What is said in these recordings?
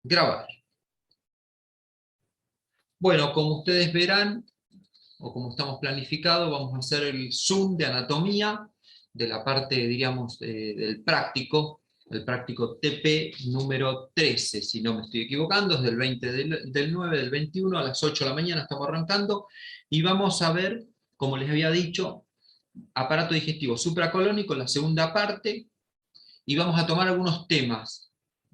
Grabar. Bueno, como ustedes verán, o como estamos planificados, vamos a hacer el Zoom de anatomía, de la parte, diríamos, del práctico, el práctico TP número 13, si no me estoy equivocando, es del 20 del 9 del 21 a las 8 de la mañana estamos arrancando, y vamos a ver, como les había dicho, aparato digestivo supracolónico, la segunda parte, y vamos a tomar algunos temas.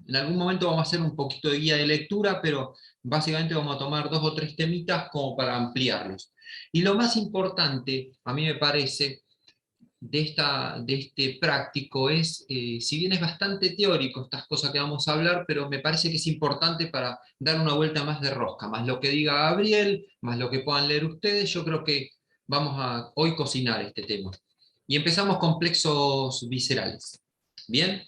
En algún momento vamos a hacer un poquito de guía de lectura, pero básicamente vamos a tomar 2 o 3 temitas como para ampliarlos. Y lo más importante, a mí me parece, de este práctico es, si bien es bastante teórico estas cosas que vamos a hablar, pero me parece que es importante para dar una vuelta más de rosca, más lo que diga Gabriel, más lo que puedan leer ustedes, yo creo que vamos a hoy cocinar este tema. Y empezamos con plexos viscerales. ¿Bien?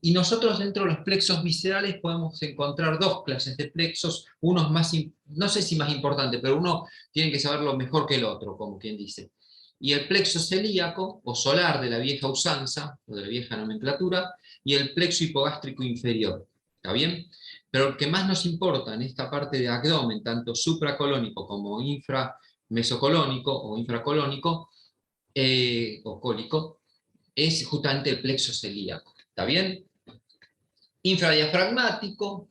Y nosotros dentro de los plexos viscerales podemos encontrar dos clases de plexos, unos más, no sé si más importante, pero uno tiene que saberlo mejor que el otro, como quien dice. Y el plexo celíaco, o solar de la vieja usanza, o de la vieja nomenclatura, y el plexo hipogástrico inferior. ¿Está bien? Pero el que más nos importa en esta parte de abdomen, tanto supracolónico como inframesocolónico o infracolónico, o cólico, es justamente el plexo celíaco. ¿Está bien? Infradiafragmático,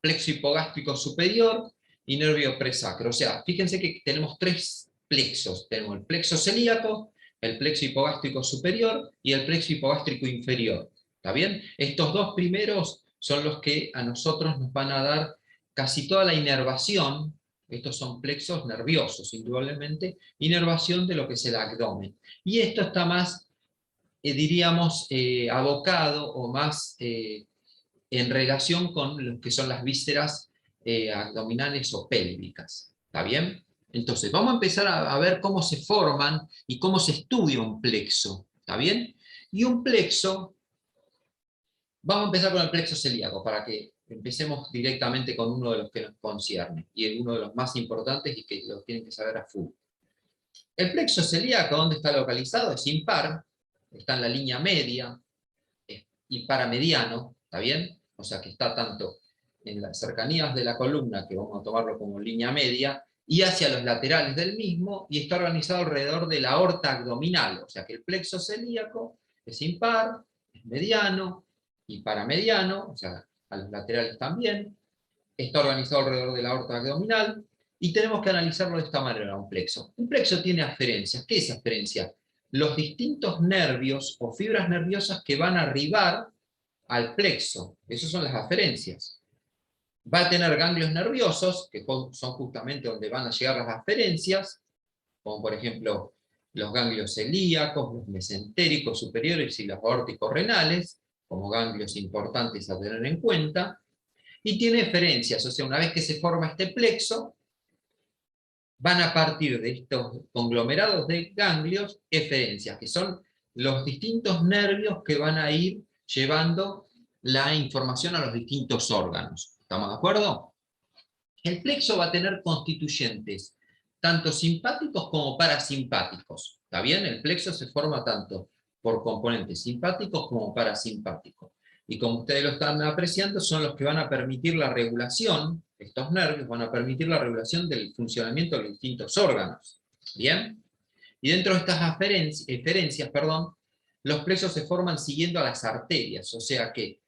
plexo hipogástrico superior y nervio presacro. O sea, fíjense que tenemos tres plexos. Tenemos el plexo celíaco, el plexo hipogástrico superior y el plexo hipogástrico inferior. ¿Está bien? Estos dos primeros son los que a nosotros nos van a dar casi toda la inervación. Estos son plexos nerviosos, indudablemente, inervación de lo que es el abdomen. Y esto está más, diríamos, abocado o más en relación con lo que son las vísceras abdominales o pélvicas. ¿Está bien? Entonces, vamos a empezar a ver cómo se forman y cómo se estudia un plexo. ¿Está bien? Y un plexo, vamos a empezar con el plexo celíaco, para que empecemos directamente con uno de los que nos concierne, y uno de los más importantes y que lo tienen que saber a full. El plexo celíaco, ¿dónde está localizado? Es impar, está en la línea media, y paramediano, ¿está bien? O sea que está tanto en las cercanías de la columna, que vamos a tomarlo como línea media, y hacia los laterales del mismo, y está organizado alrededor de la aorta abdominal, o sea que el plexo celíaco es impar, es mediano y paramediano, o sea, a los laterales también, está organizado alrededor de la aorta abdominal, y tenemos que analizarlo de esta manera, un plexo. Un plexo tiene aferencias. ¿Qué es aferencia? Los distintos nervios o fibras nerviosas que van a arribar al plexo. Esas son las aferencias. Va a tener ganglios nerviosos, que son justamente donde van a llegar las aferencias, como por ejemplo los ganglios celíacos, los mesentéricos superiores y los aórticos renales, como ganglios importantes a tener en cuenta, y tiene eferencias, o sea, una vez que se forma este plexo, van a partir de estos conglomerados de ganglios eferencias, que son los distintos nervios que van a ir llevando la información a los distintos órganos. ¿Estamos de acuerdo? El plexo va a tener constituyentes, tanto simpáticos como parasimpáticos. ¿Está bien? El plexo se forma tanto por componentes simpáticos como parasimpáticos. Y como ustedes lo están apreciando, son los que van a permitir la regulación, estos nervios van a permitir la regulación del funcionamiento de los distintos órganos. ¿Bien? Y dentro de estas eferencias, los plexos se forman siguiendo a las arterias, o sea que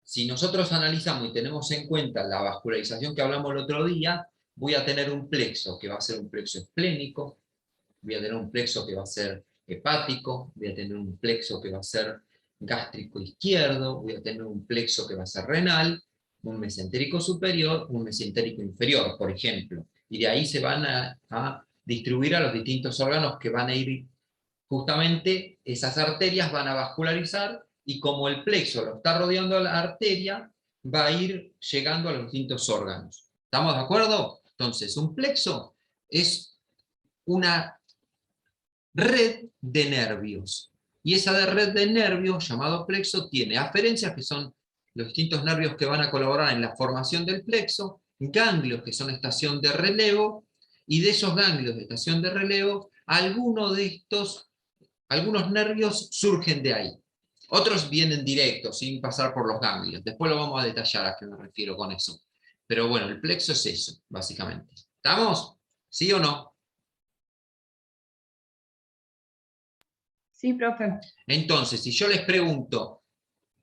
si nosotros analizamos y tenemos en cuenta la vascularización que hablamos el otro día, voy a tener un plexo que va a ser un plexo esplénico, voy a tener un plexo que va a ser hepático, voy a tener un plexo que va a ser gástrico izquierdo, voy a tener un plexo que va a ser renal, un mesentérico superior, un mesentérico inferior, por ejemplo. Y de ahí se van a distribuir a los distintos órganos que van a ir, justamente esas arterias van a vascularizar, y como el plexo lo está rodeando a la arteria, va a ir llegando a los distintos órganos. ¿Estamos de acuerdo? Entonces, un plexo es una red de nervios. Y esa red de nervios, llamado plexo, tiene aferencias, que son los distintos nervios que van a colaborar en la formación del plexo, ganglios, que son estación de relevo, y de esos ganglios de estación de relevo, algunos nervios surgen de ahí. Otros vienen directos, sin pasar por los ganglios. Después lo vamos a detallar a qué me refiero con eso. Pero bueno, el plexo es eso, básicamente. ¿Estamos? ¿Sí o no? Sí, profe. Entonces, si yo les pregunto,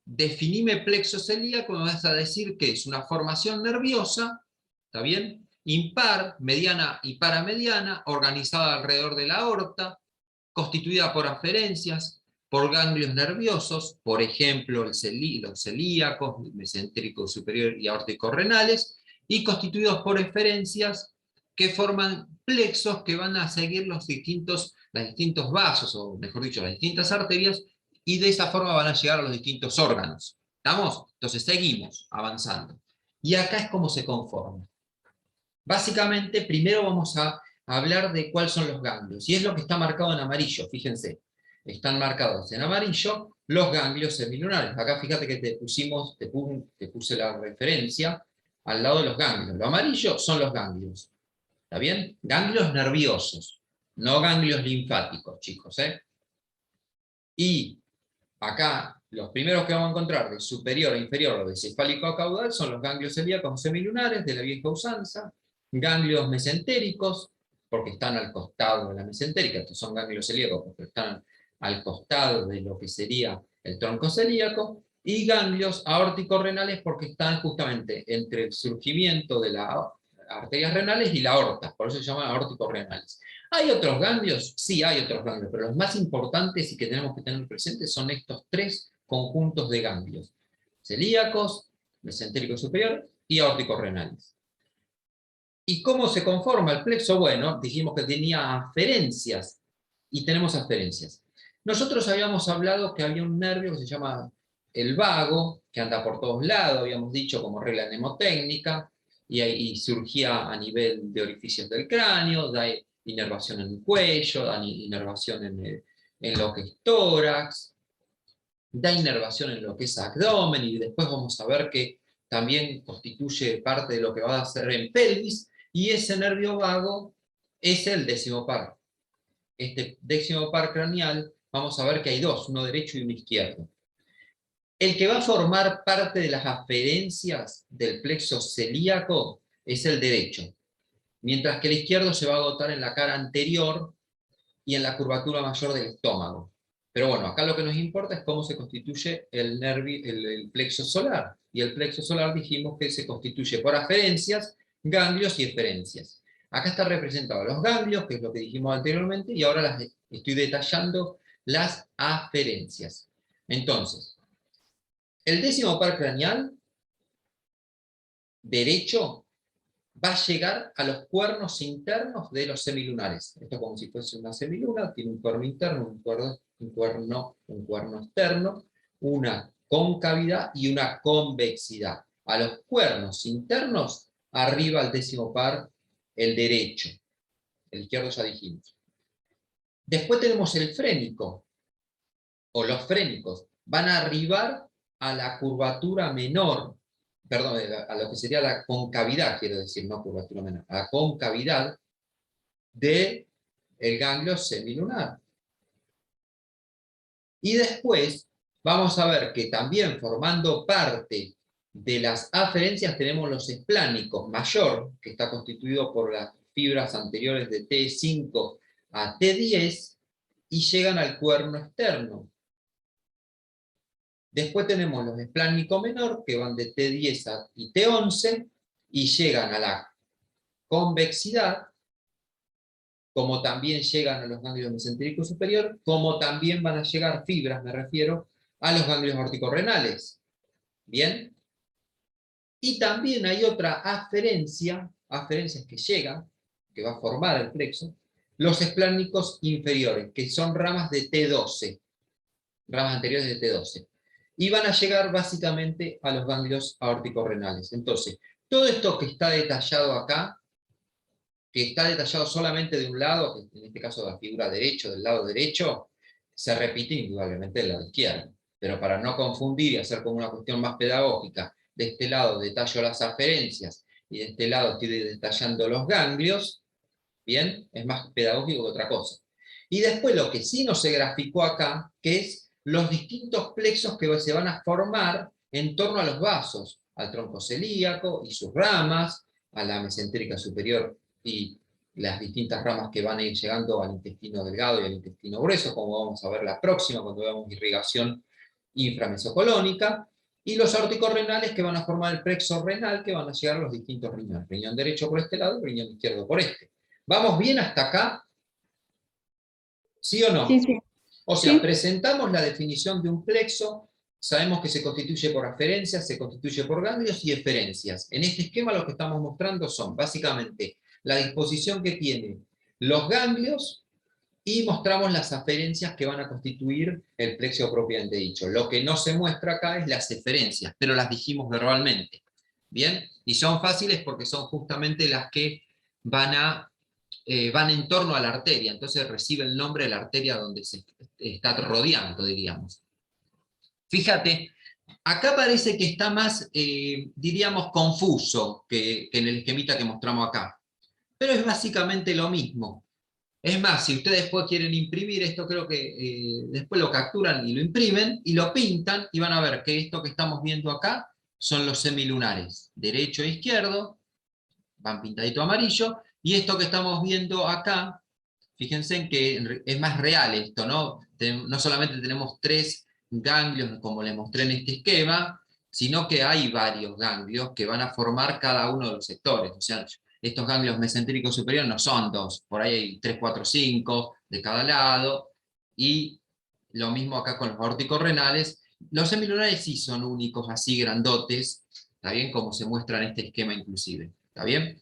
definime plexo celíaco, me vas a decir que es una formación nerviosa, ¿está bien? Impar, mediana y paramediana, organizada alrededor de la aorta, constituida por aferencias, por ganglios nerviosos, por ejemplo, los celíacos, el mesentérico superior y aórtico-renales, y constituidos por eferencias que forman plexos que van a seguir los distintos vasos, o mejor dicho, las distintas arterias, y de esa forma van a llegar a los distintos órganos. ¿Estamos? Entonces seguimos avanzando. Y acá es como se conforma. Básicamente, primero vamos a hablar de cuáles son los ganglios, y es lo que está marcado en amarillo, fíjense. Están marcados en amarillo los ganglios semilunares. Acá fíjate que te puse la referencia al lado de los ganglios. Lo amarillo son los ganglios. ¿Está bien? Ganglios nerviosos, no ganglios linfáticos, chicos. Y acá, los primeros que vamos a encontrar de superior a inferior o de cefálico a caudal son los ganglios celíacos semilunares de la vieja usanza, ganglios mesentéricos, porque están al costado de la mesentérica, estos son ganglios celíacos porque están al costado de lo que sería el tronco celíaco, y ganglios aórtico-renales porque están justamente entre el surgimiento de las arterias renales y la aorta, por eso se llaman aórtico-renales. ¿Hay otros ganglios? Sí, hay otros ganglios, pero los más importantes y que tenemos que tener presentes son estos tres conjuntos de ganglios: celíacos, mesentérico superior y aórtico-renales. ¿Y cómo se conforma el plexo? Bueno, dijimos que tenía aferencias, y tenemos aferencias. Nosotros habíamos hablado que había un nervio que se llama el vago, que anda por todos lados, habíamos dicho como regla mnemotécnica, y surgía a nivel de orificios del cráneo, da inervación en el cuello, da inervación en lo que es tórax, da inervación en lo que es abdomen, y después vamos a ver que también constituye parte de lo que va a hacer en pelvis, y ese nervio vago es el décimo par. Este décimo par craneal, vamos a ver que hay dos, uno derecho y uno izquierdo. El que va a formar parte de las aferencias del plexo celíaco es el derecho, mientras que el izquierdo se va a agotar en la cara anterior y en la curvatura mayor del estómago. Pero bueno, acá lo que nos importa es cómo se constituye el plexo solar. Y el plexo solar dijimos que se constituye por aferencias, ganglios y eferencias. Acá está representado los ganglios, que es lo que dijimos anteriormente, y ahora estoy detallando las aferencias. Entonces, el décimo par craneal derecho va a llegar a los cuernos internos de los semilunares. Esto es como si fuese una semiluna, tiene un cuerno interno, un cuerno externo, una concavidad y una convexidad. A los cuernos internos, arriba al décimo par, el derecho. El izquierdo ya dijimos. Después tenemos el frénico, o los frénicos. Van a arribar a la curvatura menor, perdón, a lo que sería la concavidad, quiero decir, no curvatura menor, a la concavidad del ganglio semilunar. Y después vamos a ver que también formando parte de las aferencias tenemos los esplánicos mayor, que está constituido por las fibras anteriores de T5 a T10, y llegan al cuerno externo. Después tenemos los esplánico menor, que van de T10 y T11, y llegan a la convexidad, como también llegan a los ganglios mesentérico superior, como también van a llegar fibras, me refiero, a los ganglios aórtico-renales. ¿Bien? Y también hay otra aferencias que llegan, que va a formar el plexo, los esplánicos inferiores, que son ramas de T12, ramas anteriores de T12. Y van a llegar básicamente a los ganglios aórtico-renales. Entonces, todo esto que está detallado acá, que está detallado solamente de un lado, que en este caso la figura derecho, del lado derecho, se repite indudablemente del lado izquierdo. Pero para no confundir y hacer como una cuestión más pedagógica, de este lado detallo las aferencias y de este lado estoy detallando los ganglios, ¿bien? Es más pedagógico que otra cosa. Y después lo que sí no se graficó acá, que es los distintos plexos que se van a formar en torno a los vasos, al tronco celíaco y sus ramas, a la mesentérica superior y las distintas ramas que van a ir llegando al intestino delgado y al intestino grueso, como vamos a ver la próxima cuando veamos irrigación inframesocolónica, y los aórtico-renales que van a formar el plexo renal, que van a llegar a los distintos riñones, riñón derecho por este lado, riñón izquierdo por este. ¿Vamos bien hasta acá? ¿Sí o no? Sí, sí. O sea, Sí. presentamos la definición de un plexo, sabemos que se constituye por aferencias, se constituye por ganglios y eferencias. En este esquema lo que estamos mostrando son básicamente la disposición que tienen los ganglios y mostramos las aferencias que van a constituir el plexo propiamente dicho. Lo que no se muestra acá es las eferencias, pero las dijimos verbalmente. ¿Bien? Y son fáciles porque son justamente las que van en torno a la arteria, entonces recibe el nombre de la arteria donde se está rodeando, diríamos. Fíjate, acá parece que está más, diríamos, confuso que en el esquemita que mostramos acá, pero es básicamente lo mismo. Es más, si ustedes después quieren imprimir esto, creo que después lo capturan y lo imprimen, y lo pintan, y van a ver que esto que estamos viendo acá son los semilunares, derecho e izquierdo, van pintadito amarillo, y esto que estamos viendo acá, fíjense en que es más real esto, ¿no? No solamente tenemos 3 ganglios, como les mostré en este esquema, sino que hay varios ganglios que van a formar cada uno de los sectores. O sea, estos ganglios mesentéricos superiores no son 2, por ahí hay 3, 4, 5 de cada lado, y lo mismo acá con los aórtico-renales. Los semilunares sí son únicos, así grandotes, ¿está bien? Como se muestra en este esquema inclusive, ¿está bien?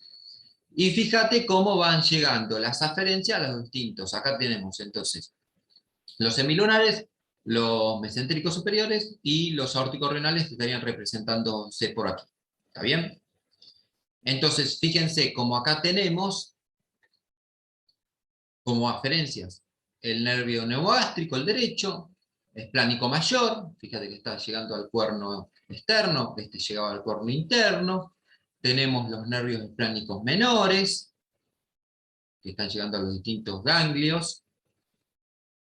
Y fíjate cómo van llegando las aferencias a los distintos. Acá tenemos entonces los semilunares, los mesentéricos superiores y los aórtico-renales que estarían representándose por aquí. ¿Está bien? Entonces, fíjense cómo acá tenemos como aferencias el nervio neumogástrico, el derecho, esplánico mayor, fíjate que está llegando al cuerno externo, este llegaba al cuerno interno. Tenemos los nervios esplánicos menores, que están llegando a los distintos ganglios.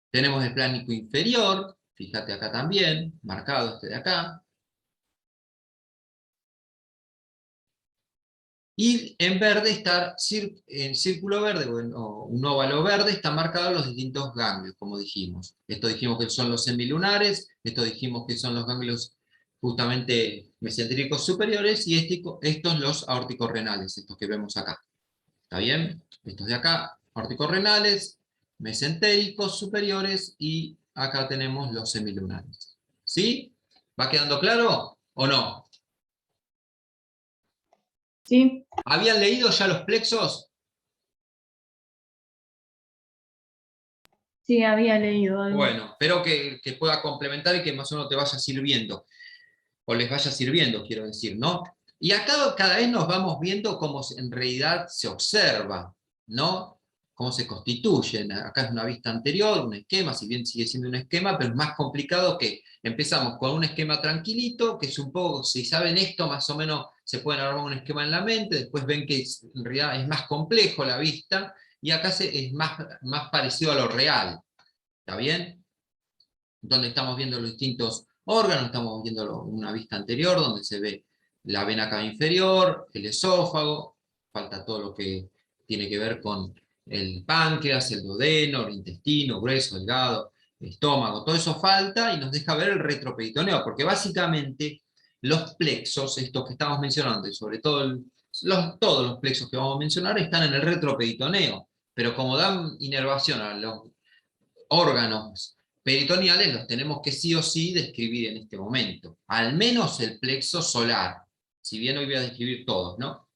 Tenemos el esplánico inferior, fíjate acá también, marcado este de acá. Y en verde está, en círculo verde, o un óvalo verde, están marcados los distintos ganglios, como dijimos. Esto dijimos que son los semilunares, esto dijimos que son los ganglios justamente mesentéricos superiores, y estos los aórtico-renales, estos que vemos acá. ¿Está bien? Estos de acá, aórtico-renales, mesentéricos superiores, y acá tenemos los semilunares. ¿Sí? ¿Va quedando claro o no? Sí. ¿Habían leído ya los plexos? Sí, había leído algo. Bueno, espero que pueda complementar y que más o menos te vaya sirviendo, o les vaya sirviendo, quiero decir, ¿no? Y acá cada vez nos vamos viendo cómo en realidad se observa, ¿no? Cómo se constituyen. Acá es una vista anterior, un esquema, si bien sigue siendo un esquema, pero es más complicado que empezamos con un esquema tranquilito, que es un poco, si saben esto, más o menos se pueden armar un esquema en la mente, después ven que en realidad es más complejo la vista, y acá es más parecido a lo real. ¿Está bien? Donde estamos viendo los distintos órganos, estamos viendo una vista anterior, donde se ve la vena cava inferior, el esófago, falta todo lo que tiene que ver con el páncreas, el duodeno, el intestino, grueso, delgado, el estómago, todo eso falta, y nos deja ver el retroperitoneo, porque básicamente los plexos, estos que estamos mencionando, y sobre todo todos los plexos que vamos a mencionar, están en el retroperitoneo, pero como dan inervación a los órganos peritoneales, los tenemos que sí o sí describir en este momento. Al menos el plexo solar, si bien hoy voy a describir todos, ¿no?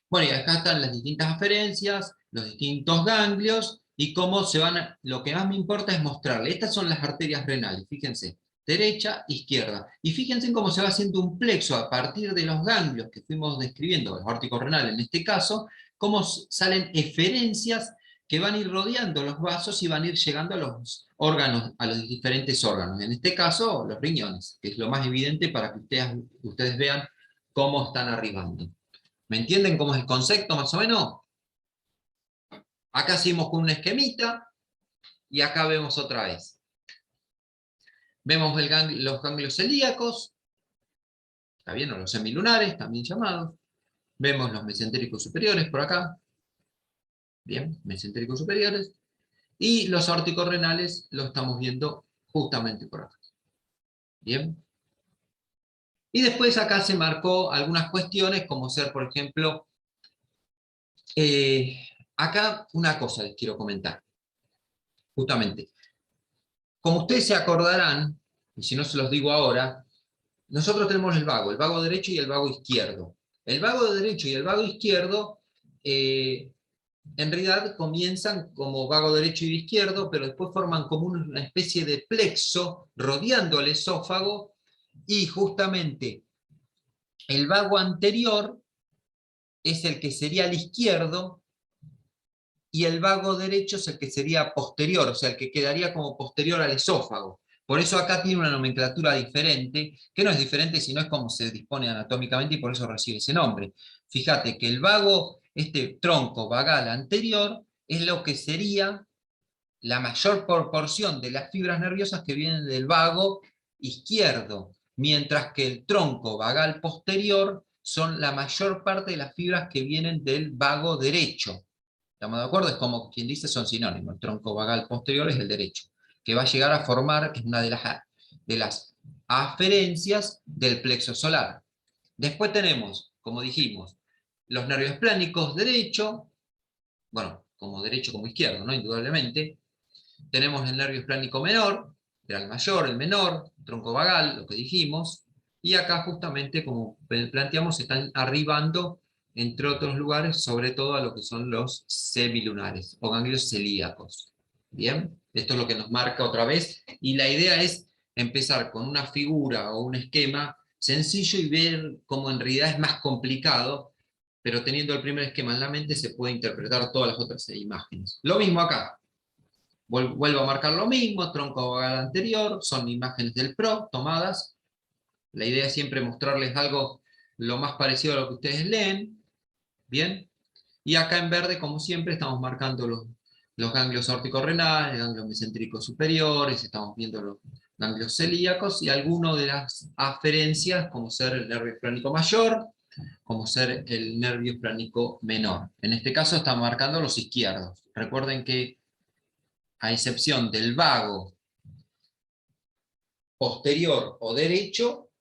Bueno, y acá están las distintas aferencias, los distintos ganglios, y cómo se van lo que más me importa es mostrarle. Estas son las arterias renales, fíjense, derecha, izquierda. Y fíjense cómo se va haciendo un plexo a partir de los ganglios que fuimos describiendo, los aórtico-renales en este caso, cómo salen eferencias que van a ir rodeando los vasos y van a ir llegando a los órganos, a los diferentes órganos. En este caso, los riñones, que es lo más evidente para que ustedes vean cómo están arribando. ¿Me entienden cómo es el concepto más o menos? Acá seguimos con un esquemita, y acá vemos otra vez. Vemos los ganglios celíacos, ¿está bien? O los semilunares, también llamados. Vemos los mesentéricos superiores por acá. Bien, mesentéricos superiores. Y los aórtico-renales los estamos viendo justamente por acá. Bien. Y después acá se marcó algunas cuestiones, como ser, por ejemplo, acá una cosa les quiero comentar. Justamente. Como ustedes se acordarán, y si no se los digo ahora, nosotros tenemos el vago derecho y el vago izquierdo. El vago derecho y el vago izquierdo, en realidad comienzan como vago derecho y izquierdo, pero después forman como una especie de plexo rodeando el esófago, y justamente el vago anterior es el que sería el izquierdo, y el vago derecho es el que sería posterior, o sea, el que quedaría como posterior al esófago. Por eso acá tiene una nomenclatura diferente, que no es diferente, sino es como se dispone anatómicamente, y por eso recibe ese nombre. Fíjate que el vago, este tronco vagal anterior, es lo que sería la mayor proporción de las fibras nerviosas que vienen del vago izquierdo, mientras que el tronco vagal posterior son la mayor parte de las fibras que vienen del vago derecho. ¿Estamos de acuerdo? Es como quien dice, son sinónimos. El tronco vagal posterior es el derecho, que va a llegar a formar, es una de las aferencias del plexo solar. Después tenemos, como dijimos, los nervios esplánicos derecho, bueno, como derecho como izquierdo, ¿no? Indudablemente. Tenemos el nervio esplánico menor, el mayor, el menor, tronco vagal, lo que dijimos, y acá justamente, como planteamos, están arribando, entre otros lugares, sobre todo a lo que son los semilunares, o ganglios celíacos. Bien, esto es lo que nos marca otra vez, y la idea es empezar con una figura o un esquema sencillo y ver cómo en realidad es más complicado, pero teniendo el primer esquema en la mente se puede interpretar todas las otras imágenes. Lo mismo acá. Vuelvo a marcar lo mismo, tronco vagal anterior, son imágenes del PRO tomadas. La idea es siempre mostrarles algo lo más parecido a lo que ustedes leen. Bien. Y acá en verde, como siempre, estamos marcando los ganglios aórtico-renales, ganglios mesentéricos superiores, estamos viendo los ganglios celíacos y algunas de las aferencias, como ser el nervio esplánico mayor, como ser el nervio esplánico menor. En este caso estamos marcando los izquierdos. Recuerden que, a excepción del vago posterior o derecho,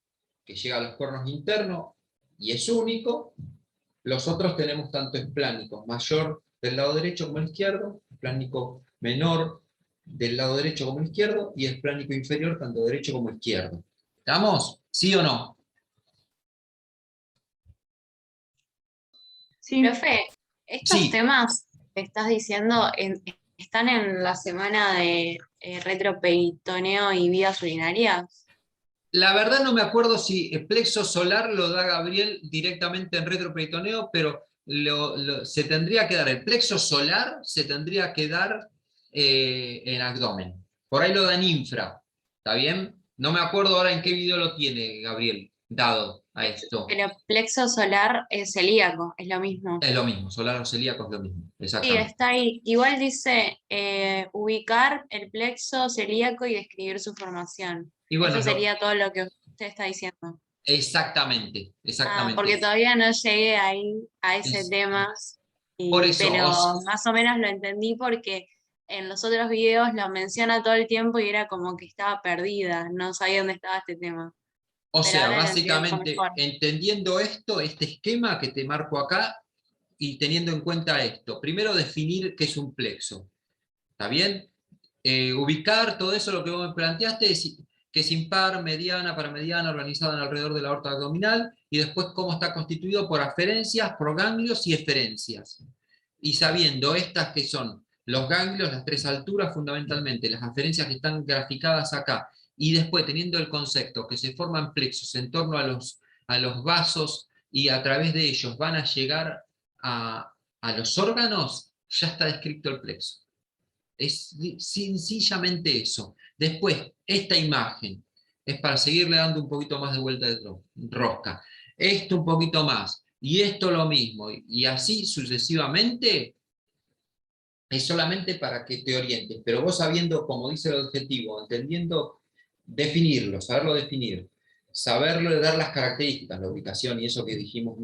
que llega a los cuernos internos y es único, los otros tenemos tanto esplánicos mayor del lado derecho como el izquierdo, esplánico menor del lado derecho como el izquierdo, y esplánico inferior tanto derecho como izquierdo. ¿Estamos? ¿Sí o no? Sí. Profe, estos Sí. temas que estás diciendo están en la semana de retroperitoneo y vías urinarias. La verdad no me acuerdo si el plexo solar lo da Gabriel directamente en retroperitoneo, pero se tendría que dar, el plexo solar se tendría que dar en abdomen. Por ahí lo da en infra, ¿está bien? No me acuerdo ahora en qué video lo tiene Gabriel dado a esto. Pero plexo solar es celíaco, es lo mismo. Es lo mismo, solar o celíaco es lo mismo, Sí, exactamente. está ahí. Igual dice ubicar el plexo celíaco y describir su formación. Y bueno, Eso sería todo lo que usted está diciendo. exactamente, Porque exactamente. todavía no llegué ahí a ese Es- tema, por eso, pero más o menos lo entendí porque en los otros videos lo menciona todo el tiempo y era como que estaba perdida, no sabía dónde estaba este tema. o Pero sea, ahora lo entiendo básicamente mejor. entendiendo esto, este esquema que te marco acá, y teniendo en cuenta esto, primero definir qué es un plexo, ¿está bien? Ubicar todo eso, lo que vos me planteaste, que es impar, mediana, paramediana, organizada alrededor de la aorta abdominal, y después cómo está constituido por aferencias, proganglios y eferencias. Y sabiendo estas que son los ganglios, las tres alturas fundamentalmente, las aferencias que están graficadas acá, y después teniendo el concepto que se forman plexos en torno a los vasos, y a través de ellos van a llegar a los órganos, ya está descrito el plexo. Es sencillamente eso. Después, esta imagen es para seguirle dando un poquito más de vuelta de rosca. Esto un poquito más, y esto lo mismo, y así sucesivamente, es solamente para que te orientes. Pero vos sabiendo, como dice el objetivo, entendiendo definirlo, saberlo definir, saberlo dar las características, la ubicación y eso que dijimos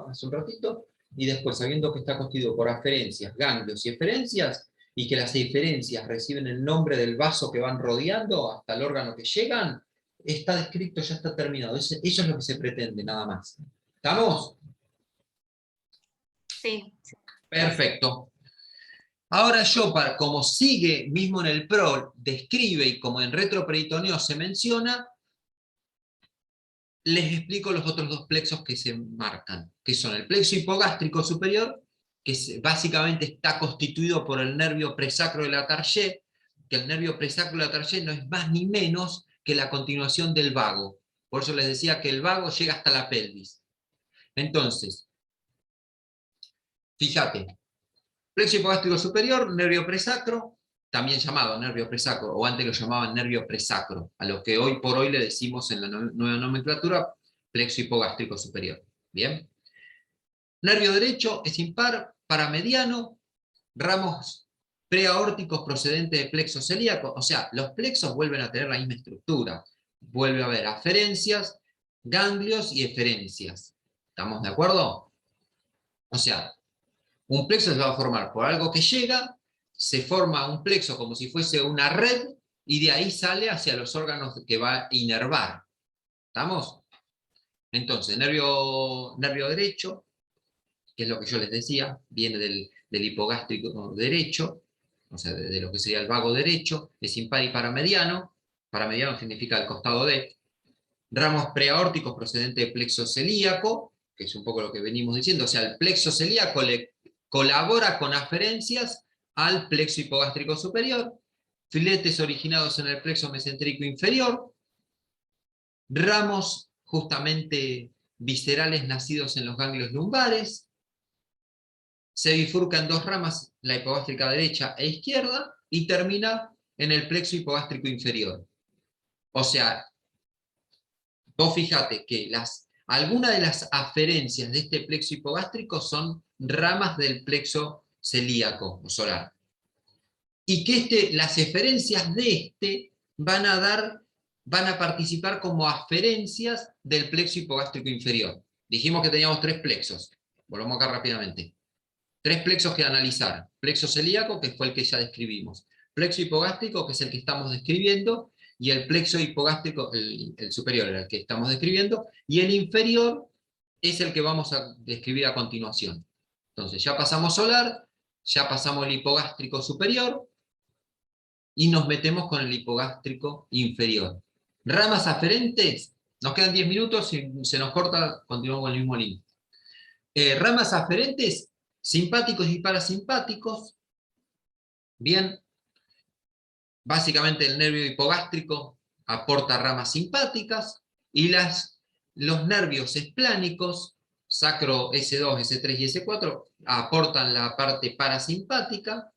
hace un ratito, y después sabiendo que está constituido por aferencias, ganglios y eferencias, y que las eferencias reciben el nombre del vaso que van rodeando hasta el órgano que llegan, está descrito, ya está terminado. Eso es lo que se pretende, nada más. ¿Estamos? Sí. Perfecto. Ahora yo, como sigue mismo en el PRO, describe y como en retroperitoneo se menciona, les explico los otros dos plexos que se marcan, que son el plexo hipogástrico superior, que básicamente está constituido por el nervio presacro de la Target, que el nervio presacro de la Target no es más ni menos que la continuación del vago. Por eso les decía que el vago llega hasta la pelvis. Entonces, fíjate, plexo hipogástrico superior, nervio presacro, también llamado nervio presacro, o antes lo llamaban nervio presacro, a lo que hoy por hoy le decimos en la nueva nomenclatura, plexo hipogástrico superior. ¿Bien? Nervio derecho es impar, paramediano, ramos preaórticos procedentes de plexo celíaco, o sea, los plexos vuelven a tener la misma estructura, vuelve a haber aferencias, ganglios y eferencias. ¿Estamos de acuerdo? O sea, un plexo se va a formar por algo que llega, se forma un plexo como si fuese una red, y de ahí sale hacia los órganos que va a inervar. ¿Estamos? Entonces, nervio derecho, que es lo que yo les decía, viene del hipogástrico derecho, o sea, de lo que sería el vago derecho, es impar y paramediano. Paramediano significa el costado de. Ramos preaórticos procedentes de plexo celíaco, que es un poco lo que venimos diciendo, o sea, el plexo celíaco le colabora con aferencias al plexo hipogástrico superior, filetes originados en el plexo mesentérico inferior, ramos justamente viscerales nacidos en los ganglios lumbares, se bifurca en dos ramas, la hipogástrica derecha e izquierda, y termina en el plexo hipogástrico inferior. O sea, vos fíjate que algunas de las aferencias de este plexo hipogástrico son ramas del plexo celíaco o solar. Y que las eferencias de van a participar como aferencias del plexo hipogástrico inferior. Dijimos que teníamos tres plexos. Volvamos acá rápidamente. Tres plexos que analizar. Plexo celíaco, que fue el que ya describimos. Plexo hipogástrico, que es el que estamos describiendo, y el plexo hipogástrico, el superior era el que estamos describiendo, y el inferior es el que vamos a describir a continuación. Entonces ya pasamos solar, ya pasamos el hipogástrico superior, y nos metemos con el hipogástrico inferior. Ramas aferentes, nos quedan 10 minutos, si se nos corta, continuamos con el mismo link. Ramas aferentes, simpáticos y parasimpáticos. Bien, básicamente el nervio hipogástrico aporta ramas simpáticas, y los nervios esplánicos, sacro S2, S3 y S4, aportan la parte parasimpática,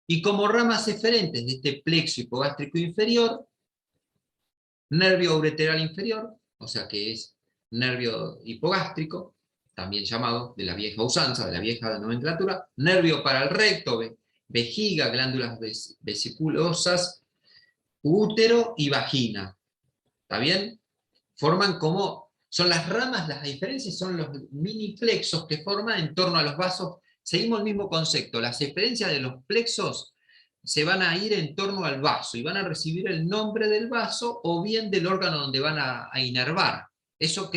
y como ramas eferentes de este plexo hipogástrico inferior, nervio ureteral inferior, o sea que es nervio hipogástrico, también llamado de la vieja usanza, de la vieja nomenclatura, nervio para el recto, vejiga, glándulas vesiculosas, útero y vagina. ¿Está bien? Forman son las ramas, las diferencias son los mini plexos que forman en torno a los vasos. Seguimos el mismo concepto, las eferencias de los plexos se van a ir en torno al vaso y van a recibir el nombre del vaso o bien del órgano donde van a inervar. Eso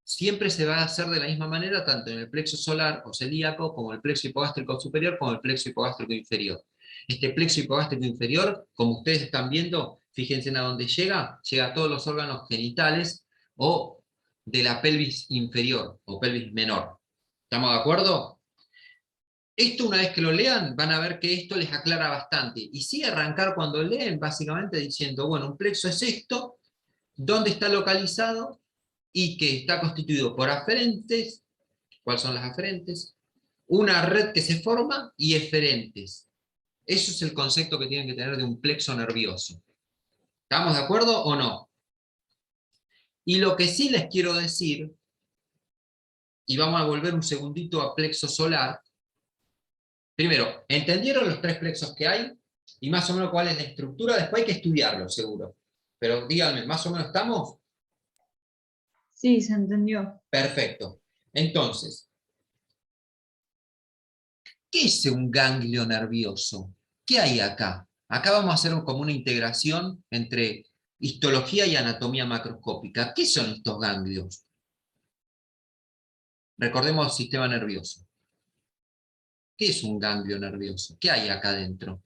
siempre se va a hacer de la misma manera, tanto en el plexo solar o celíaco, como el plexo hipogástrico superior, como el plexo hipogástrico inferior. Este plexo hipogástrico inferior, como ustedes están viendo, fíjense a dónde llega a todos los órganos genitales o de la pelvis inferior o pelvis menor. ¿Estamos de acuerdo? Esto, una vez que lo lean, van a ver que esto les aclara bastante. Y sí arrancar cuando leen, básicamente diciendo, bueno, un plexo es esto, dónde está localizado, y que está constituido por aferentes. ¿Cuáles son las aferentes? Una red que se forma y eferentes. Eso es el concepto que tienen que tener de un plexo nervioso. ¿Estamos de acuerdo o no? Y lo que sí les quiero decir, y vamos a volver un segundito a plexo solar. Primero, ¿entendieron los tres plexos que hay? Y más o menos cuál es la estructura, después hay que estudiarlo, seguro. Pero díganme, ¿más o menos estamos? Sí, se entendió. Perfecto. Entonces, ¿qué es un ganglio nervioso? ¿Qué hay acá? Acá vamos a hacer como una integración entre histología y anatomía macroscópica. ¿Qué son estos ganglios? Recordemos el sistema nervioso. ¿Qué es un ganglio nervioso? ¿Qué hay acá adentro?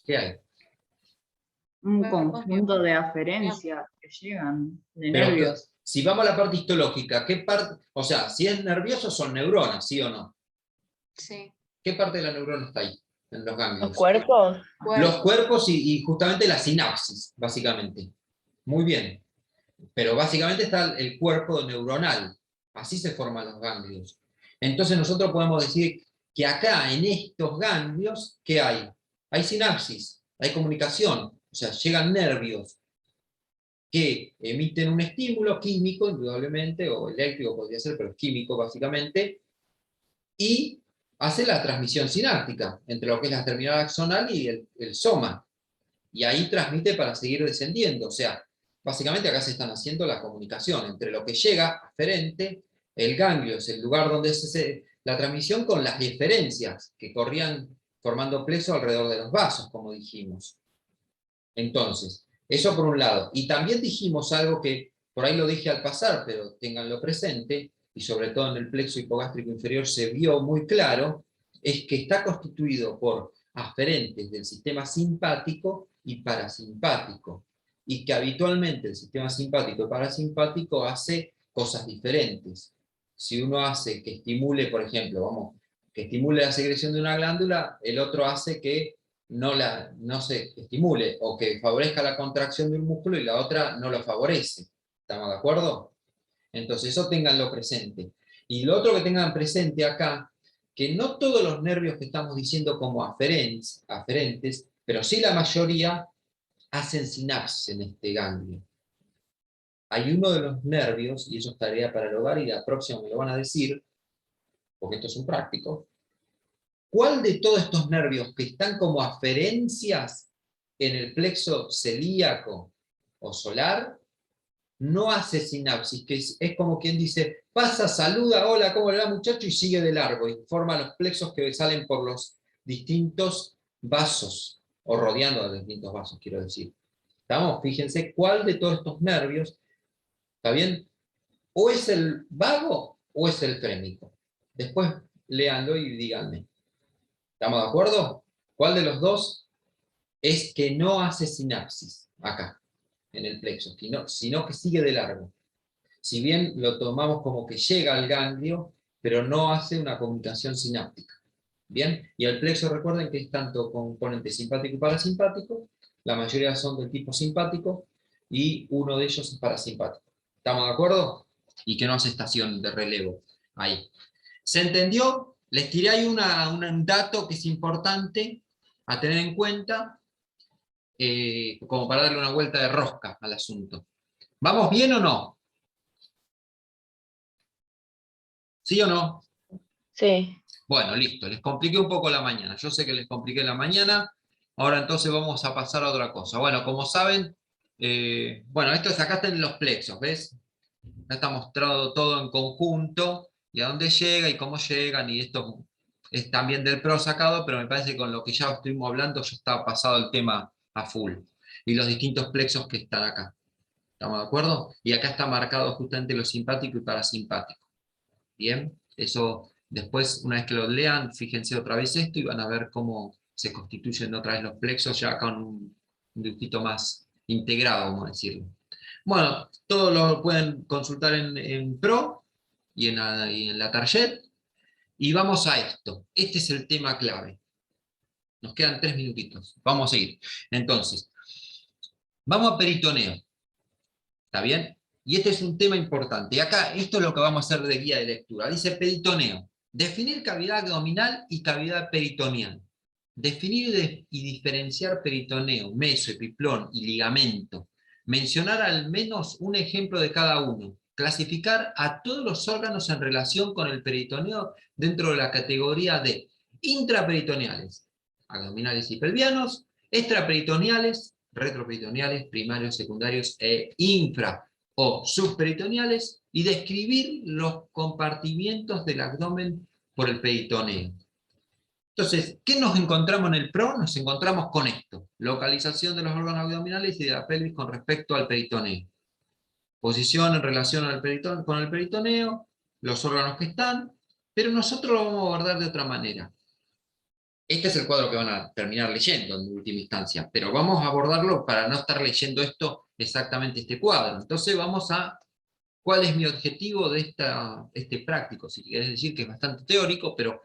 ¿Qué hay? Un Cuerpos conjunto de nerviosos. aferencias que llegan de Pero nervios. si vamos a la parte histológica, ¿qué parte? O sea, si es nervioso son neuronas, ¿sí o no? Sí. ¿Qué parte de la neurona está ahí? En los ¿Los ganglios. cuerpos? Los Cuerpos. cuerpos y justamente la sinapsis, básicamente. Muy bien. Pero básicamente está el cuerpo neuronal. Así se forman los ganglios. Entonces nosotros podemos decir que acá, en estos ganglios, ¿qué hay? Hay sinapsis, hay comunicación. O sea, llegan nervios que emiten un estímulo químico, indudablemente, o eléctrico podría ser, pero es químico básicamente, y hace la transmisión sináptica entre lo que es la terminal axonal y el soma. Y ahí transmite para seguir descendiendo. O sea, básicamente acá se están haciendo la comunicación entre lo que llega aferente, el ganglio es el lugar donde se hace la transmisión con las eferencias que corrían formando pleso alrededor de los vasos, como dijimos. Entonces, eso por un lado. Y también dijimos algo que por ahí lo dije al pasar, pero ténganlo presente, y sobre todo en el plexo hipogástrico inferior se vio muy claro, es que está constituido por aferentes del sistema simpático y parasimpático, y que habitualmente el sistema simpático y parasimpático hace cosas diferentes. Si uno hace que estimule, por ejemplo, que estimule la secreción de una glándula, el otro hace que no se estimule, o que favorezca la contracción de un músculo y la otra no lo favorece. ¿Estamos de acuerdo? Entonces eso ténganlo presente. Y lo otro que tengan presente acá, que no todos los nervios que estamos diciendo como aferentes, pero sí la mayoría, hacen sinapsis en este ganglio. Hay uno de los nervios, y eso es tarea para el hogar, y la próxima me lo van a decir, porque esto es un práctico. ¿Cuál de todos estos nervios que están como aferencias en el plexo celíaco o solar no hace sinapsis? Que es como quien dice, pasa, saluda, hola, ¿cómo le va muchacho? Y sigue de largo, y forma los plexos que salen por los distintos vasos, o rodeando a los distintos vasos, quiero decir. ¿Estamos? Fíjense cuál de todos estos nervios, ¿está bien? O es el vago o es el frénico. Después léanlo y díganme. ¿Estamos de acuerdo? ¿Cuál de los dos es que no hace sinapsis acá, en el plexo, sino que sigue de largo? Si bien lo tomamos como que llega al ganglio, pero no hace una comunicación sináptica. ¿Bien? Y el plexo, recuerden que es tanto componente simpático y parasimpático, la mayoría son del tipo simpático, y uno de ellos es parasimpático. ¿Estamos de acuerdo? Y que no hace estación de relevo ahí. ¿Se entendió? Les tiré ahí un dato que es importante a tener en cuenta, como para darle una vuelta de rosca al asunto. ¿Vamos bien o no? ¿Sí o no? Sí. Bueno, listo, les compliqué un poco la mañana. Yo sé que les compliqué la mañana, ahora entonces vamos a pasar a otra cosa. Bueno, como saben, bueno, esto es, acá están los plexos, ¿ves? Acá está mostrado todo en conjunto, y a dónde llega y cómo llegan, y esto es también del PRO sacado, pero me parece que con lo que ya estuvimos hablando ya está pasado el tema a full. Y los distintos plexos que están acá. ¿Estamos de acuerdo? Y acá está marcado justamente lo simpático y parasimpático. Bien, eso después, una vez que lo lean, fíjense otra vez esto y van a ver cómo se constituyen otra vez los plexos ya con un dibujito más integrado, vamos a decirlo. Bueno, todo lo pueden consultar en Pro y en la target. Y vamos a esto. Este es el tema clave. Nos quedan 3 minutitos. Vamos a seguir. Entonces, vamos a peritoneo. ¿Está bien? Y este es un tema importante. Y acá, esto es lo que vamos a hacer de guía de lectura. Dice peritoneo. Definir cavidad abdominal y cavidad peritoneal. Definir y diferenciar peritoneo, meso, epiplón y ligamento. Mencionar al menos un ejemplo de cada uno. clasificar a todos los órganos en relación con el peritoneo dentro de la categoría de intraperitoneales, abdominales y pelvianos, extraperitoneales, retroperitoneales, primarios, secundarios e infra o subperitoneales, y describir los compartimientos del abdomen por el peritoneo. Entonces, ¿qué nos encontramos en el PRO? Nos encontramos con esto: localización de los órganos abdominales y de la pelvis con respecto al peritoneo. Posición en relación con el peritoneo, los órganos que están, pero nosotros lo vamos a abordar de otra manera. Este es el cuadro que van a terminar leyendo en última instancia, pero vamos a abordarlo para no estar leyendo exactamente este cuadro. Entonces vamos a, ¿cuál es mi objetivo de este práctico? Si quieres decir que es bastante teórico, pero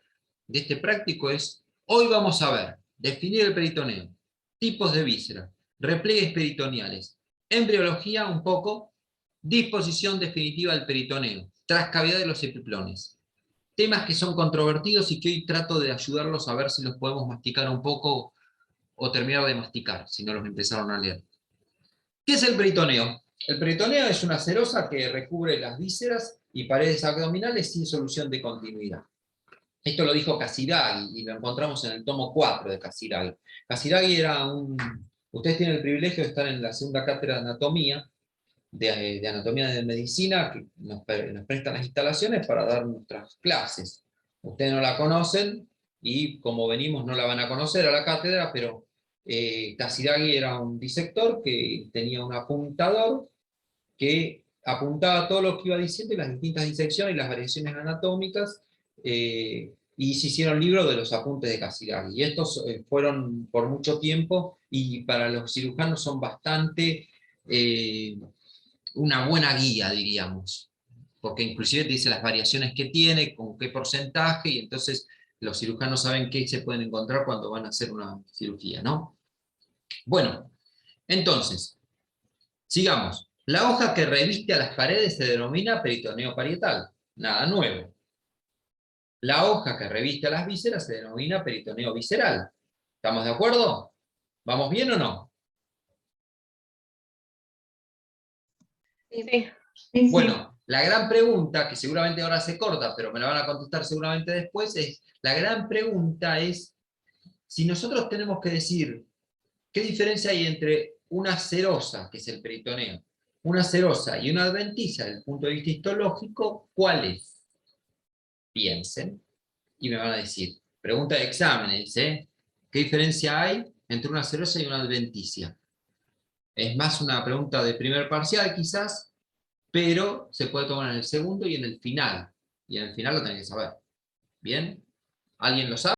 de este práctico es, hoy vamos a ver, definir el peritoneo, tipos de vísceras, repliegues peritoneales, embriología un poco, disposición definitiva del peritoneo, transcavidad de los epiplones. Temas que son controvertidos y que hoy trato de ayudarlos a ver si los podemos masticar un poco o terminar de masticar, si no los empezaron a leer. ¿Qué es el peritoneo? El peritoneo es una serosa que recubre las vísceras y paredes abdominales sin solución de continuidad. Esto lo dijo Casiraghi, y lo encontramos en el tomo 4 de Casiraghi. Casiraghi era ustedes tienen el privilegio de estar en la segunda cátedra de anatomía, de anatomía de medicina, que nos prestan las instalaciones para dar nuestras clases. Ustedes no la conocen, y como venimos no la van a conocer a la cátedra, pero Casiraghi era un disector que tenía un apuntador que apuntaba todo lo que iba diciendo y las distintas disecciones y las variaciones anatómicas, y se hicieron libros de los apuntes de Casiraghi. Y estos fueron por mucho tiempo, y para los cirujanos son bastante una buena guía, diríamos, porque inclusive te dice las variaciones que tiene, con qué porcentaje, y entonces los cirujanos saben qué se pueden encontrar cuando van a hacer una cirugía, ¿no? Bueno, entonces, sigamos. La hoja que reviste a las paredes se denomina peritoneo parietal, nada nuevo. La hoja que reviste a las vísceras se denomina peritoneo visceral. ¿Estamos de acuerdo? ¿Vamos bien o no? Sí. Sí. Bueno, la gran pregunta, que seguramente ahora se corta, pero me la van a contestar seguramente después, la gran pregunta es, si nosotros tenemos que decir, ¿qué diferencia hay entre una serosa, que es el peritoneo, una serosa y una adventicia desde el punto de vista histológico? ¿Cuál es? Piensen, y me van a decir, pregunta de exámenes, ¿eh? ¿Qué diferencia hay entre una serosa y una adventicia? Es más una pregunta de primer parcial quizás, pero se puede tomar en el segundo y en el final. Y en el final lo tenés que saber. ¿Bien? ¿Alguien lo sabe?